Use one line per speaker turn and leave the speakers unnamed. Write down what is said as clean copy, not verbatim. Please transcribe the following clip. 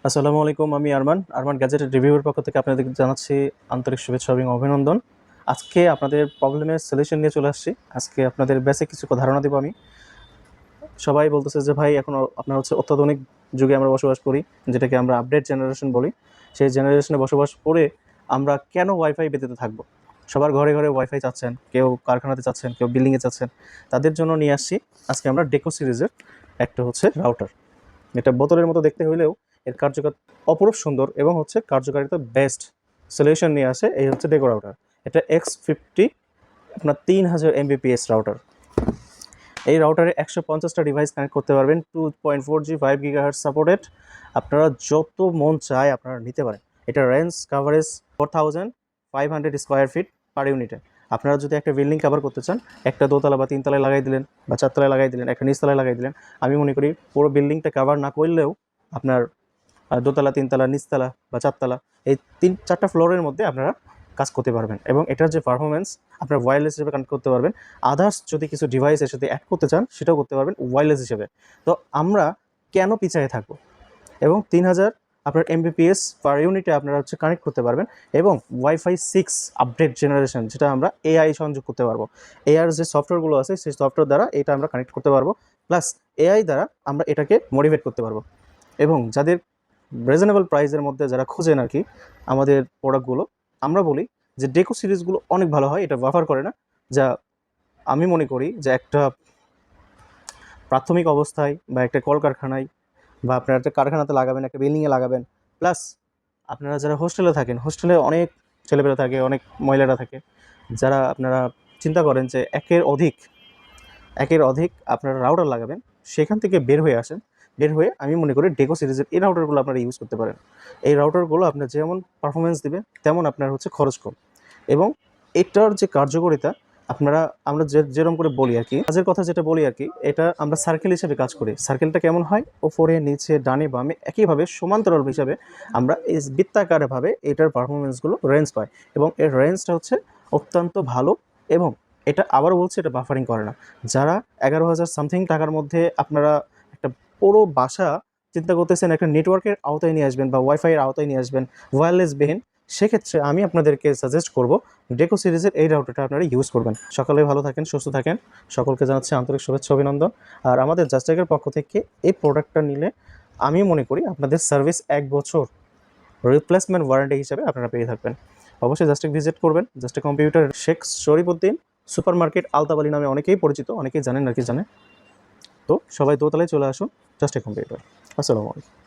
আসসালামু আলাইকুম। আমি আরমান গ্যাজেটের রিভিউয়ের পক্ষ থেকে আপনাদের জানাচ্ছি আন্তরিক শুভেচ্ছা এবং অভিনন্দন। আজকে আপনাদের প্রবলেমের সলিউশন নিয়ে চলে আসছি। আজকে আপনাদের বেসিক কিছু ধারণা দেবো আমি। সবাই বলতেছে যে ভাই এখন আপনার অত্যাধুনিক যুগে আমরা বসবাস করি, যেটাকে আমরা আপডেট জেনারেশন বলি। সেই জেনারেশনে বসবাস করে আমরা কেন ওয়াইফাই ব্যতীত থাকবো? সবার ঘরে ঘরে ওয়াইফাই চাচ্ছেন, কেউ কারখানাতে চাচ্ছেন, কেউ বিল্ডিংয়ে চাচ্ছেন। তাদের জন্য নিয়ে আসছি আজকে আমরা ডেকো সিরিজের একটা রাউটার। এটা বোতলের মতো দেখতে হইলেও এর কার্যকর অপরূপ সুন্দর এবং কার্যকারিতা বেস্ট সলিউশন নিয়ে আসে। এই ডেকো রাউটার। এটা X50 আপনার 3000 Mbps রাউটার। এই রাউটারে 150টা ডিভাইস কানেক্ট করতে পারবেন। 2.4G 5 GHz supported. আপনারা যত মন চায় আপনারা নিতে পারেন। এটা range coverage 4500 square feet per ইউনিটে। আপনারা যদি একটা বিল্ডিং কভার করতে চান, একটা দোতলা বা তিনতলায় লাগাই দিলেন বা চারতলায় লাগাই দিলেন, একটা নিচতলায় লাগাই দিলেন, আমি মনে করি পুরো বিল্ডিংটা কভার না করলেও আপনার দোতলা, তিনতলা, নিচতলা বা চারতলা এই 3-4টা ফ্লোরের মধ্যে আপনারা কাজ করতে পারবেন। এবং এটার যে পারফরমেন্স আপনার ওয়্যারলেস হিসেবে কানেক্ট করতে পারবেন। আদার্স যদি কিছু ডিভাইস এর সাথে অ্যাড করতে চান সেটাও করতে পারবেন ওয়্যারলেস হিসেবে। তো আমরা কেন পিছিয়ে থাকবো? এবং 3000 আপনার Mbps পার ইউনিটে আপনারা কানেক্ট করতে পারবেন। এবং ওয়াইফাই 6 আপডেট জেনারেশন, যেটা আমরা এআই সংযোগ করতে পারবো। এআর যে সফটওয়্যারগুলো আছে সেই সফটওয়্যার দ্বারা এটা আমরা কানেক্ট করতে পারবো। প্লাস এআই দ্বারা আমরা এটাকে মডিফাইড করতে পারবো। এবং যাদের রিজনেবল প্রাইসের মধ্যে যারা খোঁজেন আর কি আমাদের প্রোডাক্টগুলো, আমরা বলি যে ডেকো সিরিজগুলো অনেক ভালো হয়। এটা ব্যবহার করে না, যা আমি মনে করি যে একটা প্রাথমিক অবস্থায় বা একটা কলকারখানায় বা আপনারা একটা কারখানাতে লাগাবেন, একটা বিল্ডিংয়ে লাগাবেন। প্লাস আপনারা যারা হোস্টেলে থাকেন, হোস্টেলে অনেক ছেলেপেলে থাকে, অনেক মহিলারা থাকে, যারা আপনারা চিন্তা করেন যে একের অধিক আপনারা রাউটার লাগাবেন, সেখান থেকে বের হয়ে আসেন। বের হয়ে আমি মনে করি ডেকো সিরিজের এই রাউটারগুলো আপনারা ইউজ করতে পারেন। এই রাউটারগুলো আপনার যেমন পারফরমেন্স দিবে তেমন আপনার খরচ কম। এবং এটার যে কার্যকারিতা আমরা যেরকম করে বলি আর কি, কাজের কথা যেটা বলি আর কি, এটা আমরা সার্কেল হিসেবে কাজ করি। সার্কেলটা কেমন হয়? ওপরে নিচে ডানে বামে একইভাবে সমান্তরাল হিসাবে আমরা এই বৃত্তাকারভাবে এটার পারফরমেন্সগুলো রেঞ্জ পাই। এবং এর রেঞ্জটা অত্যন্ত ভালো। এবং এটা আবারও বলছি, এটা বাফারিং করে না। যারা 11,000 সামথিং টাকার মধ্যে আপনারা একটা পুরো বাসা চিন্তা করতেছেন একটা নেটওয়ার্কের আওতায় নিয়ে আসবেন বা ওয়াইফাইয়ের আওতায় নিয়ে আসবেন, ওয়্যারলেস বিহীন, সেক্ষেত্রে আমি আপনাদেরকে সাজেস্ট করব ডেকো সিরিজের এই রাউটারটা আপনারা ইউজ করবেন। সকালে ভালো থাকেন, সুস্থ থাকেন। সকলকে জানাচ্ছি আন্তরিক শুভেচ্ছা, অভিনন্দন। আর আমাদের জাস্টেকের পক্ষ থেকে এই প্রোডাক্টটা নিলে আমি মনে করি আপনাদের সার্ভিস 1 বছর রিপ্লেসমেন্ট ওয়ারেন্টি হিসেবে আপনারা পেয়ে থাকবেন। অবশ্যই জাস্টেক ভিজিট করবেন। Justech computer Sheikh Sharifuddin supermarket আলতাবালি নামে অনেকেই পরিচিত, অনেকেই জানেন আর কি জানে। তো সবাই দোতলায় চলে আসুন জাস্টেক কম্পিউটার। আসসালামু আলাইকুম।